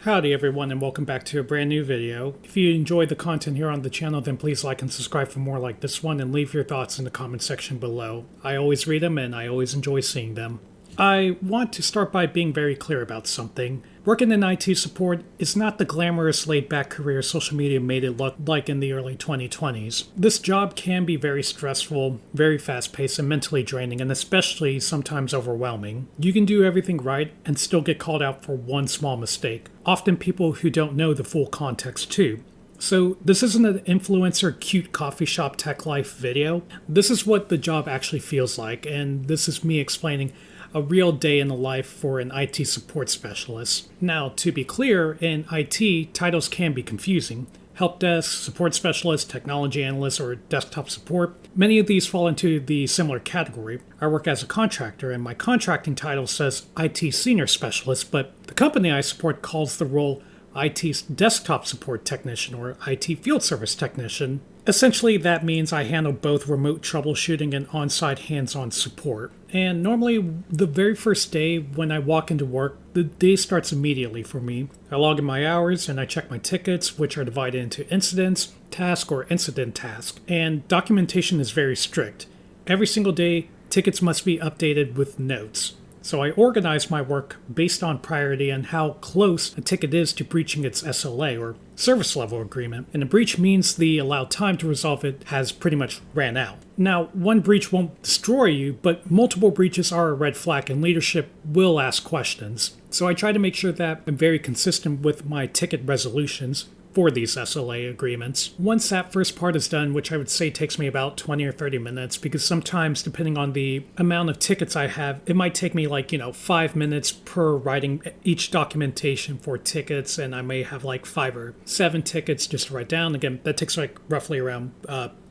Howdy everyone and welcome back to a brand new video. If you enjoy the content here on the channel, then please like and subscribe for more like this one and leave your thoughts in the comment section below. I always read them and I always enjoy seeing them. I want to start by being very clear about something. Working in IT support is not the glamorous laid-back career social media made it look like in the early 2020s. This job can be very stressful, very fast-paced, and mentally draining, and especially sometimes overwhelming. You can do everything right and still get called out for one small mistake. Often people who don't know the full context too. So this isn't an influencer cute coffee shop tech life video. This is what the job actually feels like, and this is me explaining a real day in the life for an IT support specialist. Now, to be clear, in IT, titles can be confusing. Help desk, support specialist, technology analyst, or desktop support. Many of these fall into the similar category. I work as a contractor, and my contracting title says IT senior specialist, but the company I support calls the role IT desktop support technician or IT field service technician. Essentially, that means I handle both remote troubleshooting and on-site hands-on support. And normally, the very first day when I walk into work, the day starts immediately for me. I log in my hours and I check my tickets, which are divided into incidents, task, or incident task. And documentation is very strict. Every single day, tickets must be updated with notes. So I organize my work based on priority and how close a ticket is to breaching its SLA or service level agreement. And a breach means the allowed time to resolve it has pretty much ran out. Now, one breach won't destroy you, but multiple breaches are a red flag and leadership will ask questions. So I try to make sure that I'm very consistent with my ticket resolutions for these SLA agreements. Once that first part is done, which I would say takes me about 20 or 30 minutes, because sometimes depending on the amount of tickets I have, it might take me 5 minutes per writing each documentation for tickets, and I may have 5 or 7 tickets just to write down. Again, that takes roughly around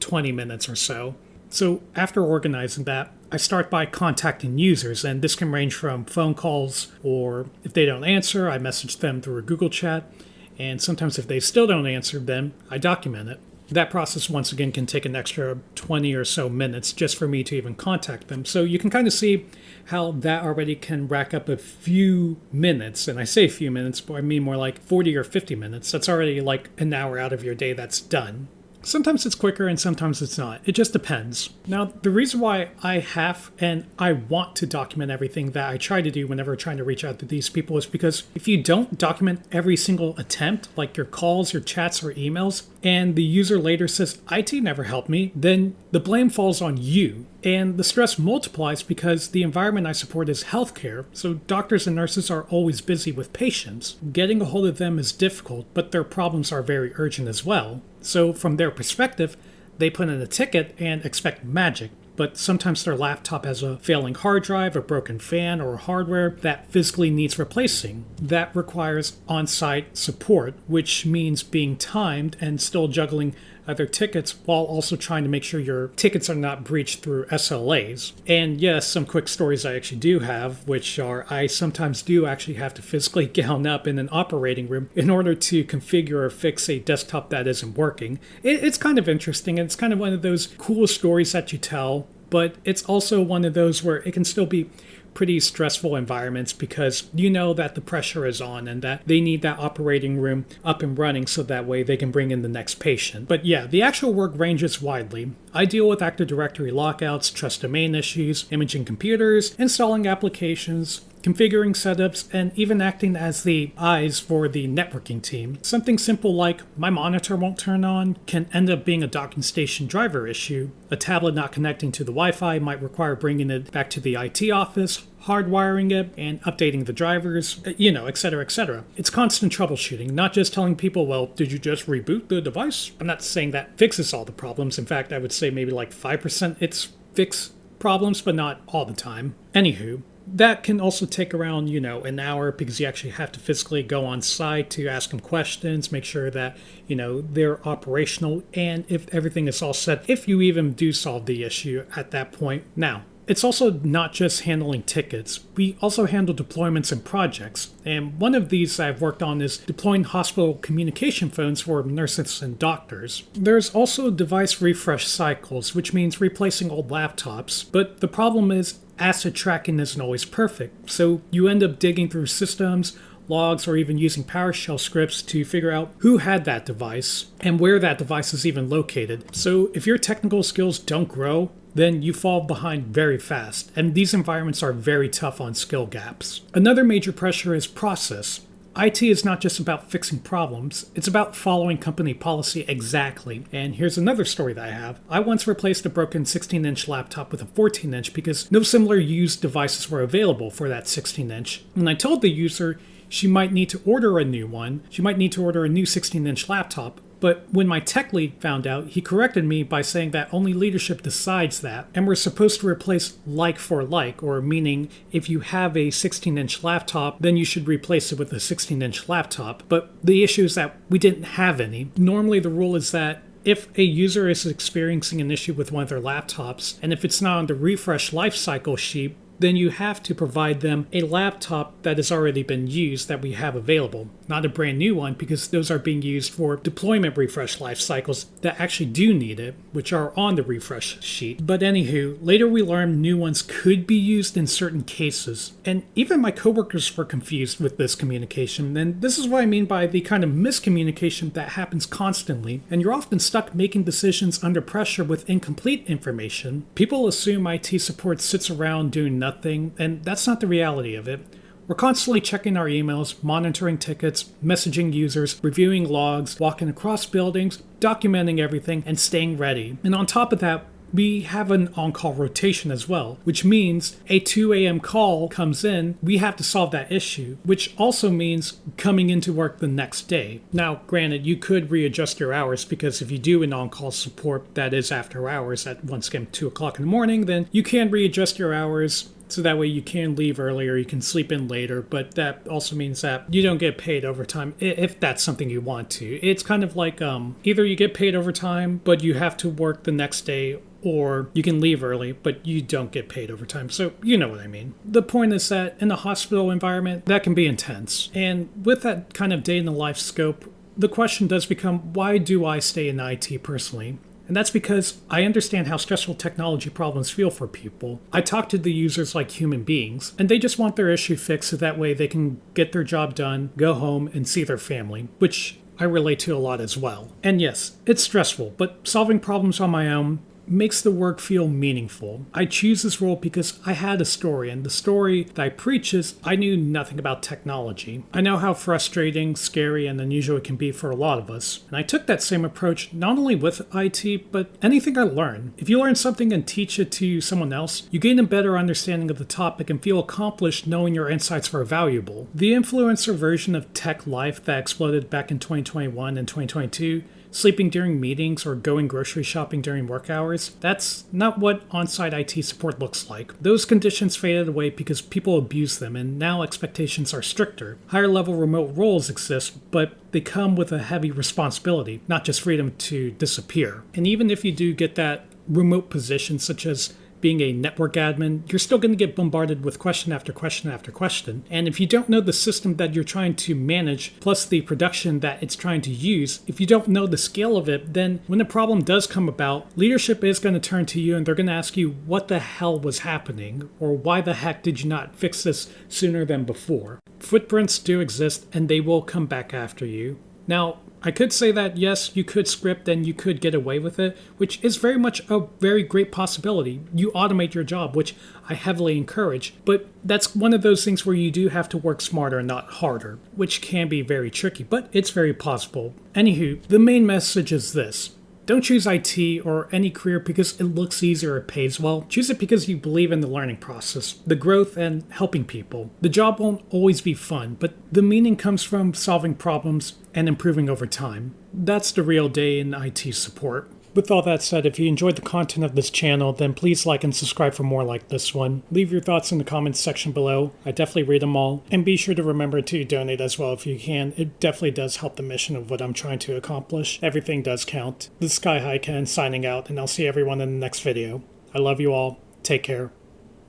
20 minutes or so. So after organizing that, I start by contacting users, and this can range from phone calls, or if they don't answer, I message them through a Google chat. And sometimes if they still don't answer, then I document it. That process, once again, can take an extra 20 or so minutes just for me to even contact them. So you can kind of see how that already can rack up a few minutes. And I say a few minutes, but I mean more like 40 or 50 minutes. That's already an hour out of your day that's done. Sometimes it's quicker and sometimes it's not. It just depends. Now, the reason why I have and I want to document everything that I try to do whenever trying to reach out to these people is because if you don't document every single attempt, like your calls, your chats, or emails, and the user later says, IT never helped me, then the blame falls on you. And the stress multiplies because the environment I support is healthcare, so doctors and nurses are always busy with patients. Getting a hold of them is difficult, but their problems are very urgent as well. So from their perspective, they put in a ticket and expect magic. But sometimes their laptop has a failing hard drive, a broken fan, or hardware that physically needs replacing. That requires on-site support, which means being timed and still juggling other tickets while also trying to make sure your tickets are not breached through SLAs. And yes, some quick stories I actually do have, which are I sometimes do actually have to physically gown up in an operating room in order to configure or fix a desktop that isn't working. It's kind of interesting, and it's kind of one of those cool stories that you tell, but it's also one of those where it can still be pretty stressful environments because you know that the pressure is on and that they need that operating room up and running so that way they can bring in the next patient. But yeah, the actual work ranges widely. I deal with Active Directory lockouts, trust domain issues, imaging computers, installing applications, configuring setups, and even acting as the eyes for the networking team. Something simple like my monitor won't turn on can end up being a docking station driver issue. A tablet not connecting to the Wi-Fi might require bringing it back to the IT office, hardwiring it, and updating the drivers, etc., etc. It's constant troubleshooting, not just telling people, well, did you just reboot the device? I'm not saying that fixes all the problems. In fact, I would say maybe 5% it's fix problems, but not all the time. Anywho, that can also take around, an hour because you actually have to physically go on site to ask them questions, make sure that, they're operational, and if everything is all set, if you even do solve the issue at that point. Now, it's also not just handling tickets. We also handle deployments and projects. And one of these I've worked on is deploying hospital communication phones for nurses and doctors. There's also device refresh cycles, which means replacing old laptops. But the problem is asset tracking isn't always perfect. So you end up digging through systems, logs or even using PowerShell scripts to figure out who had that device and where that device is even located. So if your technical skills don't grow, then you fall behind very fast, and these environments are very tough on skill gaps. Another major pressure is process. IT is not just about fixing problems, it's about following company policy exactly. And here's another story that I have. I once replaced a broken 16-inch laptop with a 14-inch because no similar used devices were available for that 16-inch. And I told the user she might need to order a new one, she might need to order a new 16-inch laptop. But when my tech lead found out, he corrected me by saying that only leadership decides that, and we're supposed to replace like for like, or meaning if you have a 16-inch laptop, then you should replace it with a 16-inch laptop. But the issue is that we didn't have any. Normally the rule is that if a user is experiencing an issue with one of their laptops, and if it's not on the refresh lifecycle sheet, then you have to provide them a laptop that has already been used that we have available, not a brand new one, because those are being used for deployment refresh life cycles that actually do need it, which are on the refresh sheet. But anywho, later we learned new ones could be used in certain cases, and even my coworkers were confused with this communication, and this is what I mean by the kind of miscommunication that happens constantly, and you're often stuck making decisions under pressure with incomplete information. People assume IT support sits around doing nothing, and that's not the reality of it. We're constantly checking our emails, monitoring tickets, messaging users, reviewing logs, walking across buildings, documenting everything, and staying ready. And on top of that, we have an on-call rotation as well, which means a 2 a.m. call comes in, we have to solve that issue, which also means coming into work the next day. Now, granted, you could readjust your hours, because if you do an on-call support that is after hours at once again 2 o'clock in the morning, then you can readjust your hours. So that way you can leave earlier, you can sleep in later, but that also means that you don't get paid overtime if that's something you want to. It's kind of like either you get paid overtime, but you have to work the next day, or you can leave early, but you don't get paid overtime. So you know what I mean. The point is that in a hospital environment, that can be intense. And with that kind of day in the life scope, the question does become, why do I stay in IT personally? And that's because I understand how stressful technology problems feel for people. I talk to the users like human beings, and they just want their issue fixed so that way they can get their job done, go home, and see their family, which I relate to a lot as well. And yes, it's stressful, but solving problems on my own makes the work feel meaningful. I choose this role because I had a story, and the story that I preach is I knew nothing about technology. I know how frustrating, scary, and unusual it can be for a lot of us, and I took that same approach not only with IT, but anything I learn. If you learn something and teach it to someone else, you gain a better understanding of the topic and feel accomplished knowing your insights were valuable. The influencer version of tech life that exploded back in 2021 and 2022, sleeping during meetings or going grocery shopping during work hours, that's not what on-site IT support looks like. Those conditions faded away because people abuse them, and now expectations are stricter. Higher level remote roles exist, but they come with a heavy responsibility, not just freedom to disappear. And even if you do get that remote position, such as being a network admin, you're still going to get bombarded with question after question after question. And if you don't know the system that you're trying to manage, plus the production that it's trying to use, if you don't know the scale of it, then when a problem does come about, leadership is going to turn to you and they're going to ask you what the hell was happening, or why the heck did you not fix this sooner than before? Footprints do exist, and they will come back after you. Now, I could say that yes, you could script and you could get away with it, which is very much a very great possibility. You automate your job, which I heavily encourage, but that's one of those things where you do have to work smarter, not harder, which can be very tricky, but it's very possible. Anywho, the main message is this. Don't choose IT or any career because it looks easier or pays well. Choose it because you believe in the learning process, the growth, and helping people. The job won't always be fun, but the meaning comes from solving problems and improving over time. That's the real day in IT support. With all that said, if you enjoyed the content of this channel, then please like and subscribe for more like this one. Leave your thoughts in the comments section below. I definitely read them all. And be sure to remember to donate as well if you can. It definitely does help the mission of what I'm trying to accomplish. Everything does count. This is Sky High Ken signing out, and I'll see everyone in the next video. I love you all. Take care.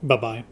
Bye-bye.